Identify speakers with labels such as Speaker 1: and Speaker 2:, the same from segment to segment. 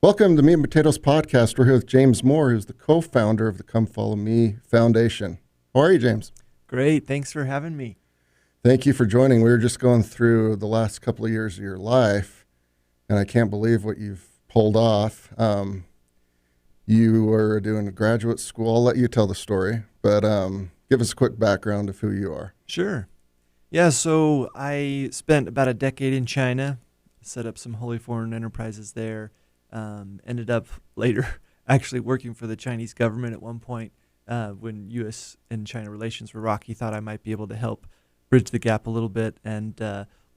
Speaker 1: Welcome to Meat and Potatoes Podcast. We're here with James Moore, who's the co-founder of the Come Follow Me Foundation. How are you, James?
Speaker 2: Great. Thanks for having me.
Speaker 1: Thank you for joining. We were just going through the last couple of years of your life, and I can't believe what you've pulled off. You were doing graduate school. I'll let you tell the story, but give us a quick background of who you are.
Speaker 2: Sure. Yeah, so I spent about a decade in China, set up some holy foreign enterprises there, ended up later actually working for the Chinese government at one point when U.S. and China relations were rocky. Thought I might be able to help bridge the gap a little bit, and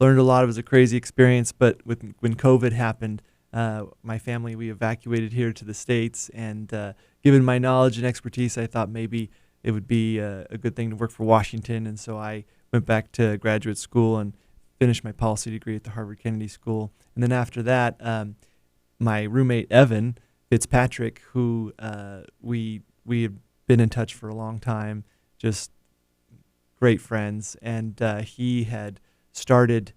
Speaker 2: learned a lot. It was a crazy experience, but when COVID happened, my family, we evacuated here to the States, and given my knowledge and expertise, I thought maybe it would be a good thing to work for Washington, and so I went back to graduate school and finished my policy degree at the Harvard Kennedy School. And then after that, my roommate, Evan Fitzpatrick, who we had been in touch for a long time, just great friends, and he had started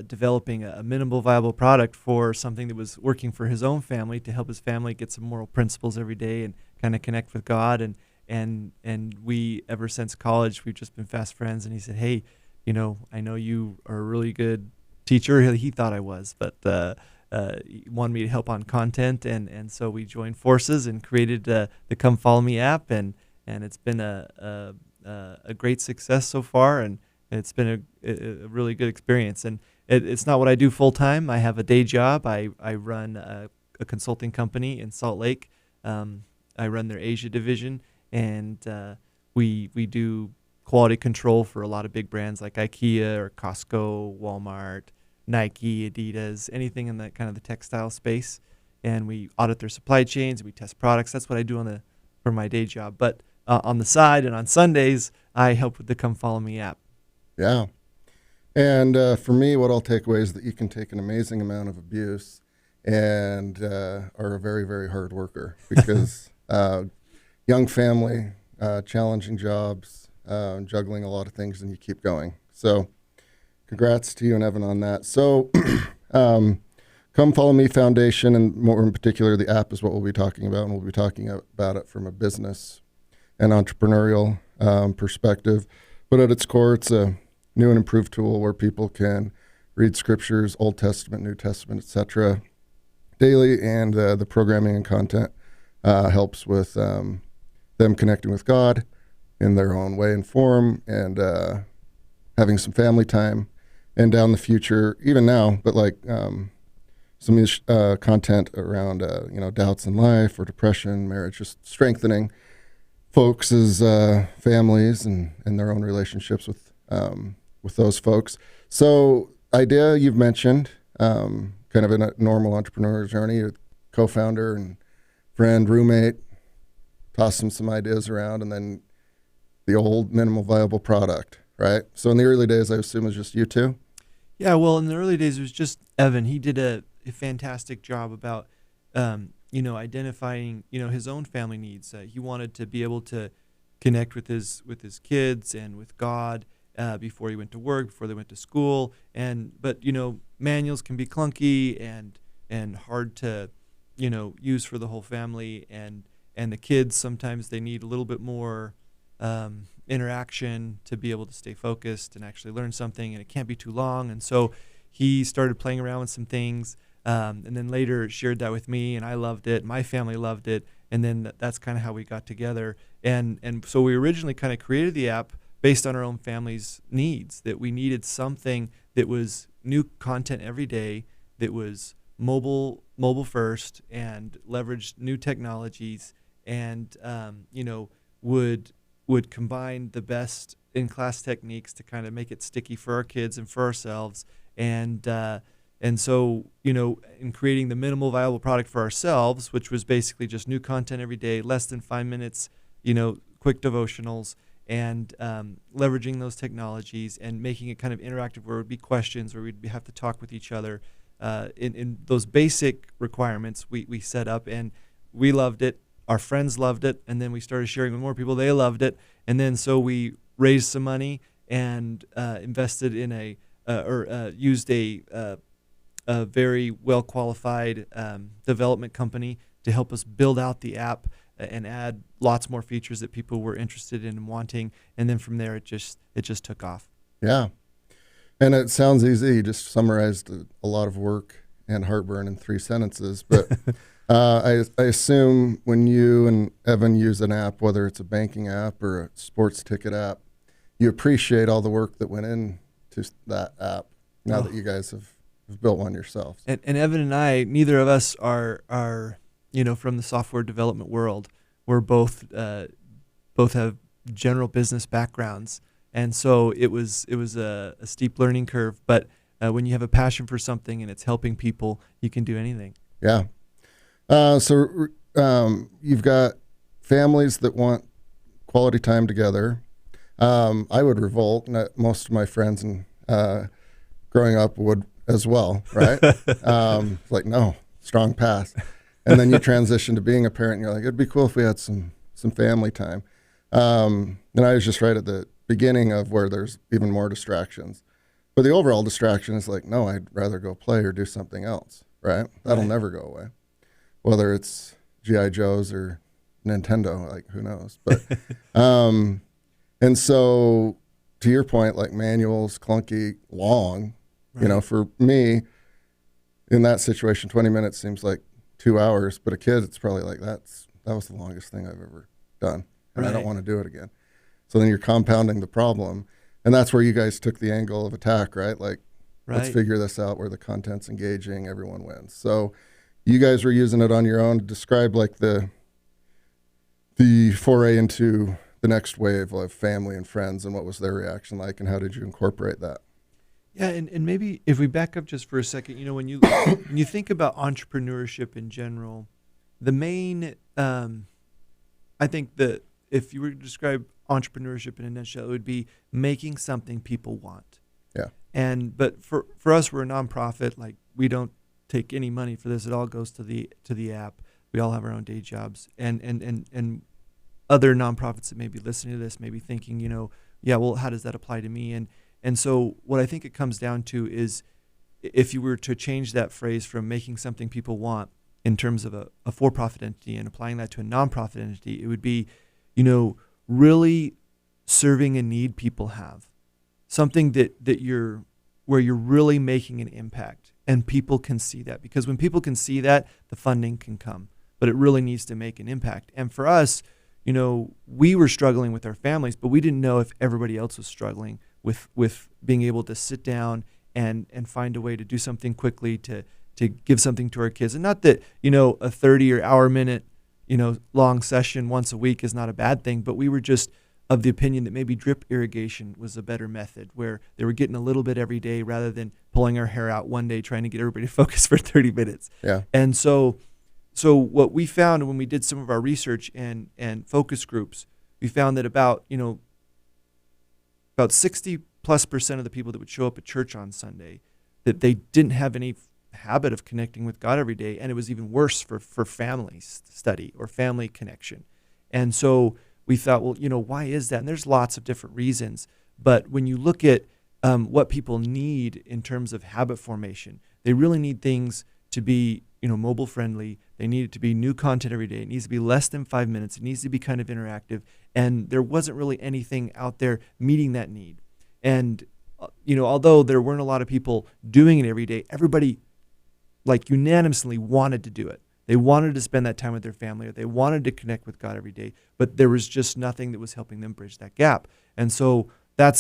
Speaker 2: developing a minimal viable product for something that was working for his own family to help his family get some moral principles every day and kind of connect with God. And we, ever since college, we've just been fast friends. And he said, "Hey, I know you are a really good teacher." He thought I was, but he wanted me to help on content. And so we joined forces and created the Come Follow Me app. And it's been a great success so far. And it's been a really good experience. And it's not what I do full time. I have a day job. I run a consulting company in Salt Lake. I run their Asia division, and we do quality control for a lot of big brands like IKEA or Costco, Walmart, Nike, Adidas, anything in that kind of the textile space. And we audit their supply chains. And we test products. That's what I do for my day job. But on the side and on Sundays, I help with the Come Follow Me app.
Speaker 1: Yeah. And for me, what I'll take away is that you can take an amazing amount of abuse and are a very, very hard worker because young family, challenging jobs, juggling a lot of things, and you keep going. So congrats to you and Evan on that. So Come Follow Me Foundation, and more in particular, the app is what we'll be talking about, and we'll be talking about it from a business and entrepreneurial perspective. But at its core, it's a new and improved tool where people can read scriptures, Old Testament, New Testament, etc., daily, and the programming and content helps with them connecting with God in their own way and form, and having some family time, and down the future, even now, but like some of this content around doubts in life or depression, marriage, just strengthening folks as families and their own relationships with those folks. So idea you've mentioned, kind of in a normal entrepreneur journey, you're co-founder and friend, roommate, toss some ideas around, and then the old minimal viable product, right? So in the early days, I assume it was just you two?
Speaker 2: Yeah, well, in the early days, it was just Evan. He did a fantastic job about identifying, his own family needs. He wanted to be able to connect with his kids and with God before he went to work, before they went to school. But manuals can be clunky and hard to, use for the whole family. And the kids, sometimes they need a little bit more interaction to be able to stay focused and actually learn something. And it can't be too long. And so he started playing around with some things. And then later shared that with me, and I loved it. My family loved it, and then that's kind of how we got together. And so we originally kind of created the app based on our own family's needs, that we needed something that was new content every day, that was mobile first, and leveraged new technologies, and would combine the best in-class techniques to kind of make it sticky for our kids and for ourselves. And so, in creating the minimal viable product for ourselves, which was basically just new content every day, less than 5 minutes, quick devotionals, and leveraging those technologies and making it kind of interactive, where it would be questions, where we'd have to talk with each other. In those basic requirements we set up, and we loved it. Our friends loved it, and then we started sharing with more people. They loved it, and then so we raised some money and invested in used a a very well qualified development company to help us build out the app and add lots more features that people were interested in and wanting. And then from there, it just took off.
Speaker 1: Yeah. And it sounds easy. You just summarized a lot of work and heartburn in 3 sentences. But I assume when you and Evan use an app, whether it's a banking app or a sports ticket app, you appreciate all the work that went into that app now that you guys have built one yourselves.
Speaker 2: And Evan and I, neither of us are from the software development world. We're both have general business backgrounds, and so it was a steep learning curve. But when you have a passion for something and it's helping people, you can do anything.
Speaker 1: Yeah. So you've got families that want quality time together. I would revolt. Most of my friends and growing up would as well, right? Like, no, strong pass. And then you transition to being a parent, and you're like, it'd be cool if we had some family time. And I was just right at the beginning of where there's even more distractions. But the overall distraction is like, no, I'd rather go play or do something else, right? That'll never go away. Whether it's G.I. Joe's or Nintendo, like, who knows? But and so to your point, like, manuals, clunky, long,
Speaker 2: Right.
Speaker 1: for me in that situation, 20 minutes seems like 2 hours, but a kid, it's probably like, that was the longest thing I've ever done, and I don't want to do it again. So then you're compounding the problem, and that's where you guys took the angle of attack, right? Like, let's figure this out where the content's engaging, everyone wins. So you guys were using it on your own. Describe like the foray into the next wave of family and friends, and what was their reaction like, and how did you incorporate that?
Speaker 2: Yeah, and maybe if we back up just for a second, when you think about entrepreneurship in general, the main, I think that if you were to describe entrepreneurship in a nutshell, it would be making something people want.
Speaker 1: Yeah.
Speaker 2: But for us, we're a nonprofit. Like, we don't take any money for this. It all goes to the app. We all have our own day jobs, and other nonprofits that may be listening to this may be thinking, yeah, well, how does that apply to me? And so what I think it comes down to is, if you were to change that phrase from making something people want in terms of a for-profit entity and applying that to a nonprofit entity, it would be, really serving a need people have, something where you're really making an impact, and people can see that. Because when people can see that, the funding can come, but it really needs to make an impact. And for us, we were struggling with our families, but we didn't know if everybody else was struggling with being able to sit down and find a way to do something quickly, to give something to our kids. And not that, a 30 or hour minute, long session once a week is not a bad thing, but we were just of the opinion that maybe drip irrigation was a better method, where they were getting a little bit every day rather than pulling our hair out one day trying to get everybody to focus for 30 minutes.
Speaker 1: Yeah.
Speaker 2: And so what we found when we did some of our research and focus groups, we found that about 60+% of the people that would show up at church on Sunday, that they didn't have any habit of connecting with God every day. And it was even worse for family study or family connection. And so we thought, well, why is that? And there's lots of different reasons. But when you look at what people need in terms of habit formation, they really need things to be, mobile friendly. They need it to be new content every day. It needs to be less than 5 minutes. It needs to be kind of interactive. And there wasn't really anything out there meeting that need. And, although there weren't a lot of people doing it every day, everybody unanimously wanted to do it. They wanted to spend that time with their family, or they wanted to connect with God every day, but there was just nothing that was helping them bridge that gap. And so that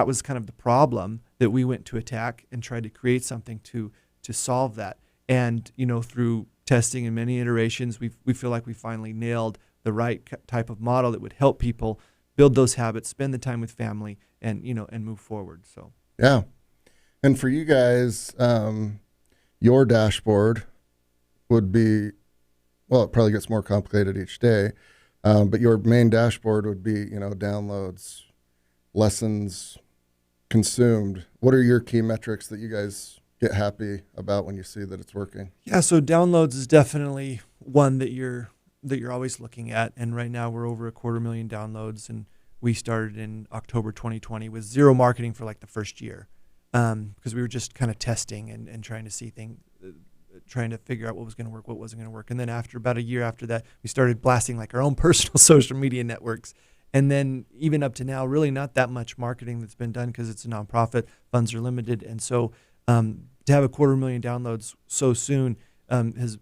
Speaker 2: was kind of the problem that we went to attack and tried to create something to solve that. And, through testing and many iterations, we feel like we finally nailed the right type of model that would help people build those habits, spend the time with family, and move forward. So
Speaker 1: yeah. And for you guys, your dashboard would be, well, it probably gets more complicated each day, but your main dashboard would be, downloads, lessons consumed. What are your key metrics that you guys get happy about when you see that it's working?
Speaker 2: Yeah, so downloads is definitely one that you're always looking at. And right now we're over 250,000 downloads, and we started in October 2020 with zero marketing for like the first year. because we were just kind of testing and trying to see trying to figure out what was going to work, what wasn't going to work. And then after about a year after that, we started blasting like our own personal social media networks. And then even up to now, really not that much marketing that's been done because it's a nonprofit, funds are limited. And so to have 250,000 downloads so soon,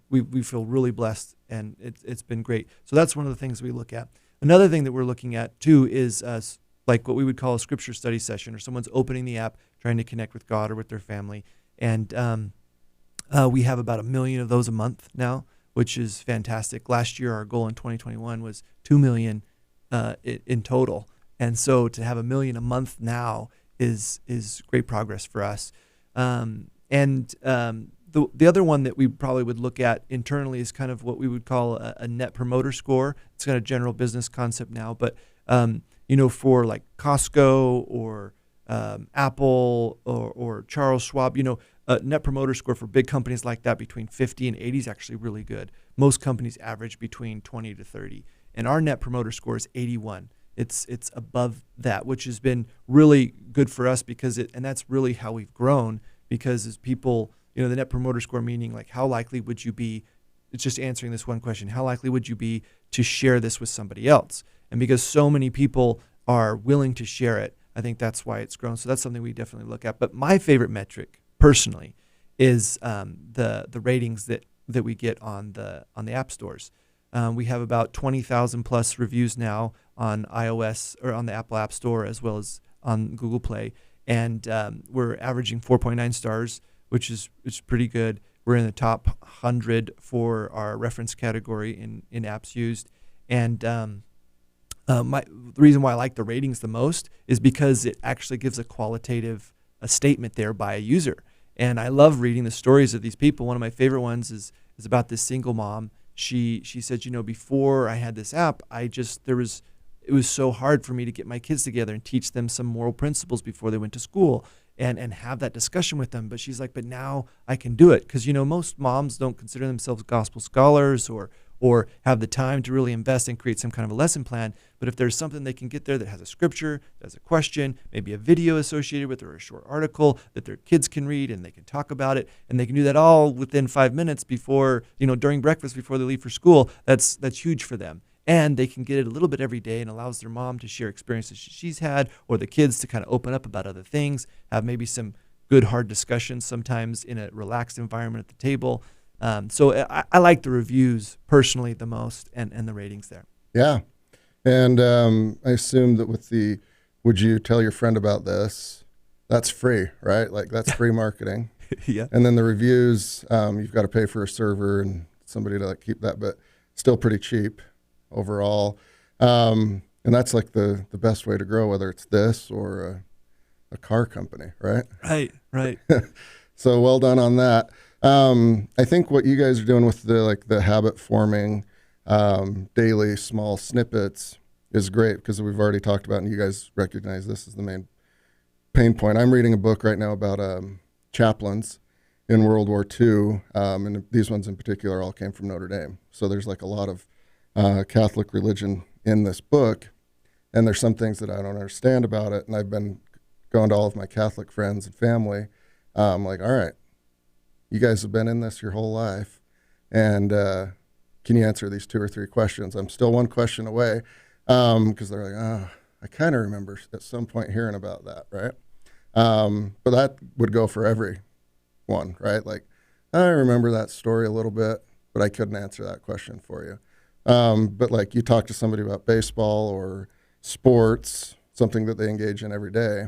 Speaker 2: we feel really blessed, and it's been great. So that's one of the things we look at. Another thing that we're looking at too is like what we would call a scripture study session, or someone's opening the app, trying to connect with God or with their family. And we have about 1 million of those a month now, which is fantastic. Last year, our goal in 2021 was 2 million in total. And so to have 1 million a month now is great progress for us. The other one that we probably would look at internally is kind of what we would call a net promoter score. It's kind of general business concept now, but for like Costco or Apple or Charles Schwab, a net promoter score for big companies like that between 50 and 80 is actually really good. Most companies average between 20 to 30, and our net promoter score is 81. It's above that, which has been really good for us and that's really how we've grown, because as people, the net promoter score, meaning like how likely would you be, it's just answering this one question, how likely would you be to share this with somebody else? And because so many people are willing to share it, I think that's why it's grown. So that's something we definitely look at. But my favorite metric personally is the ratings that we get on the app stores. We have about 20,000 plus reviews now on iOS or on the Apple App Store, as well as on Google Play. And we're averaging 4.9 stars, which is pretty good. We're in the top 100 for our reference category in apps used. And the reason why I like the ratings the most is because it actually gives a qualitative statement there by a user. And I love reading the stories of these people. One of my favorite ones is about this single mom. She said, before I had this app, it was so hard for me to get my kids together and teach them some moral principles before they went to school and have that discussion with them. But she's like, but now I can do it. Because, most moms don't consider themselves gospel scholars or have the time to really invest and create some kind of a lesson plan. But if there's something they can get there that has a scripture, that has a question, maybe a video associated with it, or a short article that their kids can read and they can talk about it, and they can do that all within 5 minutes before, during breakfast before they leave for school, that's huge for them. And they can get it a little bit every day, and allows their mom to share experiences she's had, or the kids to kind of open up about other things, have maybe some good hard discussions sometimes in a relaxed environment at the table. So I like the reviews personally the most, and the ratings there.
Speaker 1: Yeah. And I assume that with the, would you tell your friend about this? That's free, right? Like that's free marketing.
Speaker 2: Yeah.
Speaker 1: And then the reviews, you've got to pay for a server and somebody to keep that, but still pretty cheap overall. And that's like the best way to grow, whether it's this or a car company, right?
Speaker 2: Right.
Speaker 1: So well done on that. I think what you guys are doing with the habit forming daily small snippets is great, because we've already talked about, and you guys recognize this is the main pain point. I'm reading a book right now about chaplains in World War II, and these ones in particular all came from Notre Dame. So there's like a lot of Catholic religion in this book, and there's some things that I don't understand about it, and I've been going to all of my Catholic friends and family, like, all right, you guys have been in this your whole life, and can you answer these 2 or 3 questions? I'm still one question away, because they're like, I kind of remember at some point hearing about that, right? But that would go for everyone, right? Like, I remember that story a little bit, but I couldn't answer that question for you. But like you talk to somebody about baseball or sports, something that they engage in every day,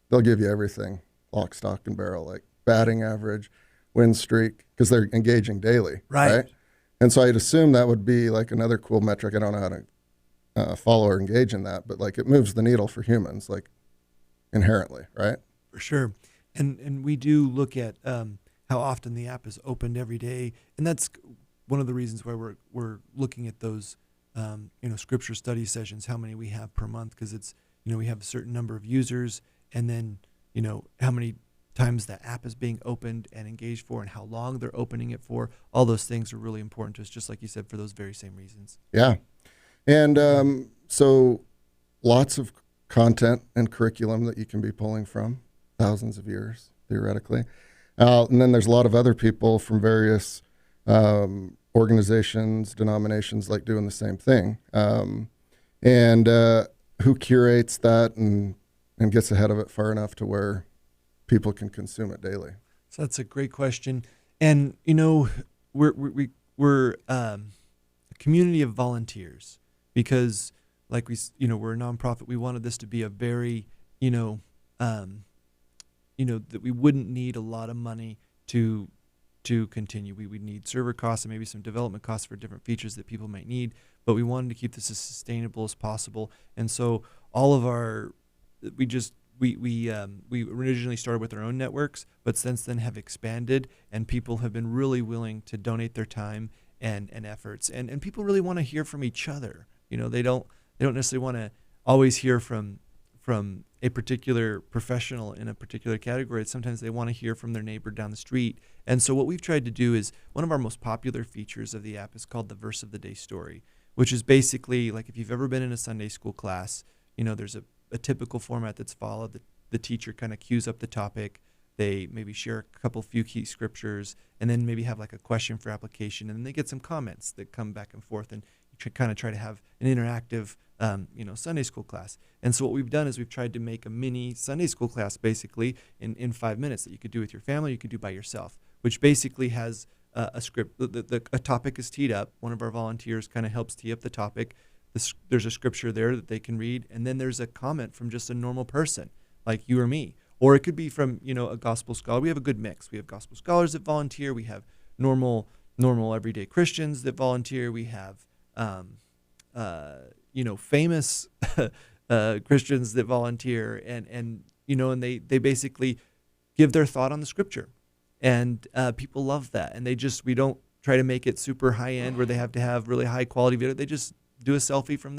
Speaker 1: they'll give you everything, lock, stock, and barrel, like batting average, win streak, because they're engaging daily, right? And so I'd assume that would be like another cool metric. I don't know how to follow or engage in that, but like it moves the needle for humans, like inherently, right?
Speaker 2: For sure. And we do look at how often the app is opened every day, and that's one of the reasons why we're looking at those scripture study sessions, how many we have per month, because it's we have a certain number of users, and then how many times the app is being opened and engaged for, and how long they're opening it for. All those things are really important to us, just like you said, for those very same reasons.
Speaker 1: Yeah. And so lots of content and curriculum that you can be pulling from, thousands of years theoretically. And then there's a lot of other people from various organizations, denominations, like doing the same thing. And who curates that and gets ahead of it far enough to where people can consume it daily?
Speaker 2: So that's a great question. And, we're a community of volunteers because, like we're a nonprofit. We wanted this to be a very, that we wouldn't need a lot of money to continue. We would need server costs and maybe some development costs for different features that people might need, but we wanted to keep this as sustainable as possible. And so all of we originally started with our own networks, but since then have expanded, and people have been really willing to donate their time and efforts. And people really want to hear from each other. They don't necessarily want to always hear from a particular professional in a particular category. Sometimes they want to hear from their neighbor down the street. And so what we've tried to do is, one of our most popular features of the app is called the Verse of the Day Story, which is basically like, if you've ever been in a Sunday school class, there's a typical format that's followed. The teacher kind of cues up the topic. They maybe share a few key scriptures, and then maybe have like a question for application, and then they get some comments that come back and forth, and you kind of try to have an interactive Sunday school class. And so what we've done is we've tried to make a mini Sunday school class basically in 5 minutes that you could do with your family, you could do by yourself, which basically has a script. A topic is teed up. One of our volunteers kind of helps tee up the topic. There's a scripture there that they can read, and then there's a comment from just a normal person like you or me. Or it could be from, a gospel scholar. We have a good mix. We have gospel scholars that volunteer. We have normal everyday Christians that volunteer. We have famous Christians that volunteer, and they basically give their thought on the scripture, and people love that. And we don't try to make it super high end where they have to have really high quality video. They just do a selfie from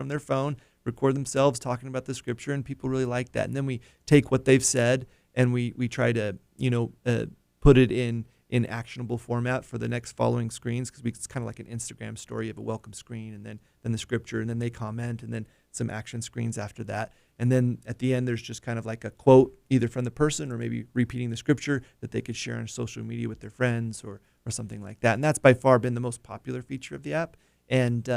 Speaker 2: their phone, record themselves talking about the scripture, and people really like that. And then we take what they've said and we try to put it in actionable format for the next following screens, because it's kind of like an Instagram story. You have a welcome screen, and then the scripture, and then they comment, and then some action screens after that. And then at the end, there's just kind of like a quote, either from the person or maybe repeating the scripture that they could share on social media with their friends or something like that. And that's by far been the most popular feature of the app. And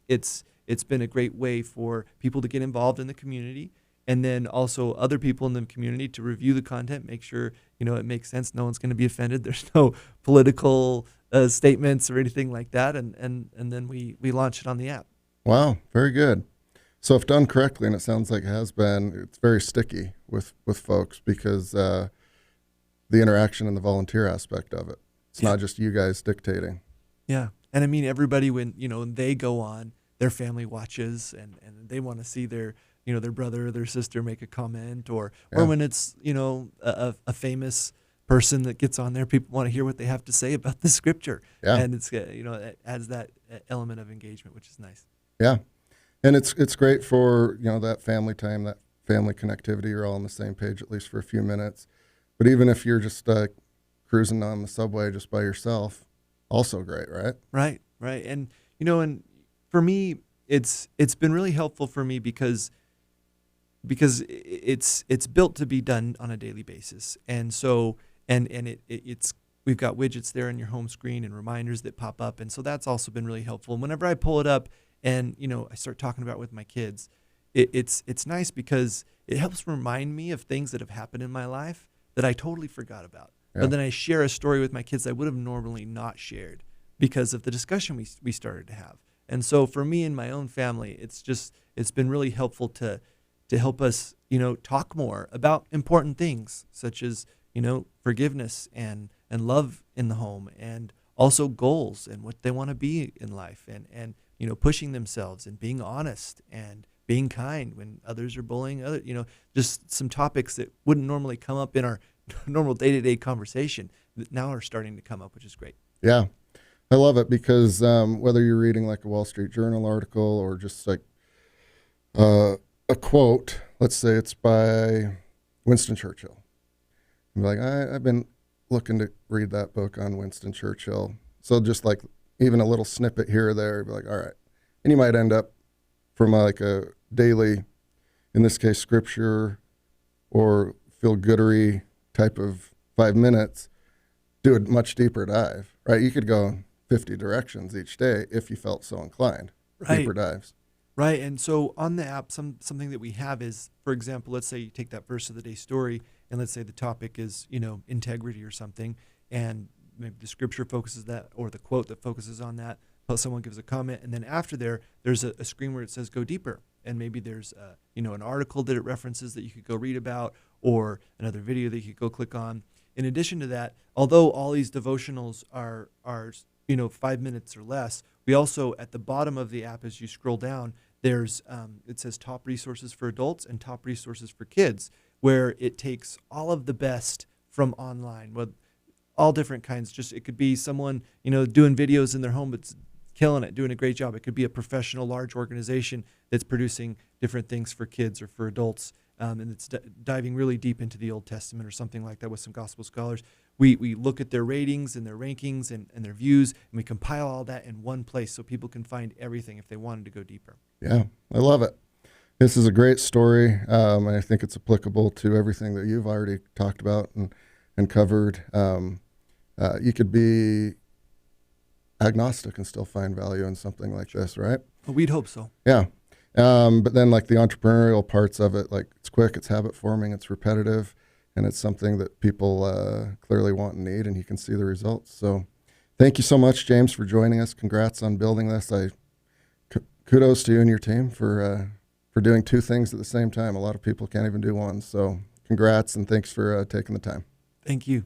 Speaker 2: it's been a great way for people to get involved in the community, and then also other people in the community to review the content, make sure it makes sense. No one's going to be offended. There's no political statements or anything like that. And then we launch it on the app.
Speaker 1: Wow, very good. So if done correctly, and it sounds like it has been, it's very sticky with folks, because the interaction and the volunteer aspect of it. It's not just you guys dictating.
Speaker 2: Yeah. And I mean, everybody, when they go on, their family watches, and they want to see their brother or their sister make a comment, or when it's a famous person that gets on there, people want to hear what they have to say about the scripture. And it's it adds that element of engagement, which is nice.
Speaker 1: Yeah, and it's great for that family time, that family connectivity. You're all on the same page, at least for a few minutes. But even if you're just cruising on the subway just by yourself, also great, right?
Speaker 2: Right. And and for me, it's been really helpful for me because it's built to be done on a daily basis. And so it's we've got widgets there on your home screen and reminders that pop up, and so that's also been really helpful. And whenever I pull it up and I start talking about it with my kids, it's nice because it helps remind me of things that have happened in my life that I totally forgot about. But then I share a story with my kids I would have normally not shared because of the discussion we started to have. And so for me and my own family, it's been really helpful to help us, talk more about important things such as, forgiveness and love in the home, and also goals and what they want to be in life, and pushing themselves and being honest and being kind when others are bullying other, just some topics that wouldn't normally come up in our normal day-to-day conversation that now are starting to come up, which is great.
Speaker 1: Yeah. I love it because whether you're reading like a Wall Street Journal article or just like a quote, let's say it's by Winston Churchill. I'm like, I've been looking to read that book on Winston Churchill. So just like even a little snippet here or there, be like, all right. And you might end up from like a daily, in this case, scripture or feel-goodery type of 5 minutes, do a much deeper dive, right? You could go 50 directions each day if you felt so inclined.
Speaker 2: Right.
Speaker 1: Deeper dives.
Speaker 2: Right. And so on the app, something that we have is, for example, let's say you take that verse of the day story, and let's say the topic is, integrity or something, and maybe the scripture focuses that, or the quote that focuses on that, plus someone gives a comment, and then after there's a screen where it says go deeper, and maybe there's an article that it references that you could go read about, or another video that you could go click on. In addition to that, although all these devotionals are 5 minutes or less, we also, at the bottom of the app, as you scroll down, there's it says top resources for adults and top resources for kids, where it takes all of the best from online, with all different kinds. Just, it could be someone doing videos in their home that's killing it, doing a great job. It could be a professional large organization that's producing different things for kids or for adults, and it's diving really deep into the Old Testament or something like that with some gospel scholars. We look at their ratings and their rankings and their views, and we compile all that in one place so people can find everything if they wanted to go deeper.
Speaker 1: Yeah, I love it. This is a great story, and I think it's applicable to everything that you've already talked about and covered. You could be agnostic and still find value in something like this, right?
Speaker 2: Well, we'd hope so.
Speaker 1: Yeah. But then like the entrepreneurial parts of it, like it's quick, it's habit forming, it's repetitive, and it's something that people clearly want and need, and you can see the results. So thank you so much, James, for joining us. Congrats on building this. Kudos to you and your team for doing two things at the same time. A lot of people can't even do one. So congrats, and thanks for taking the time.
Speaker 2: Thank you.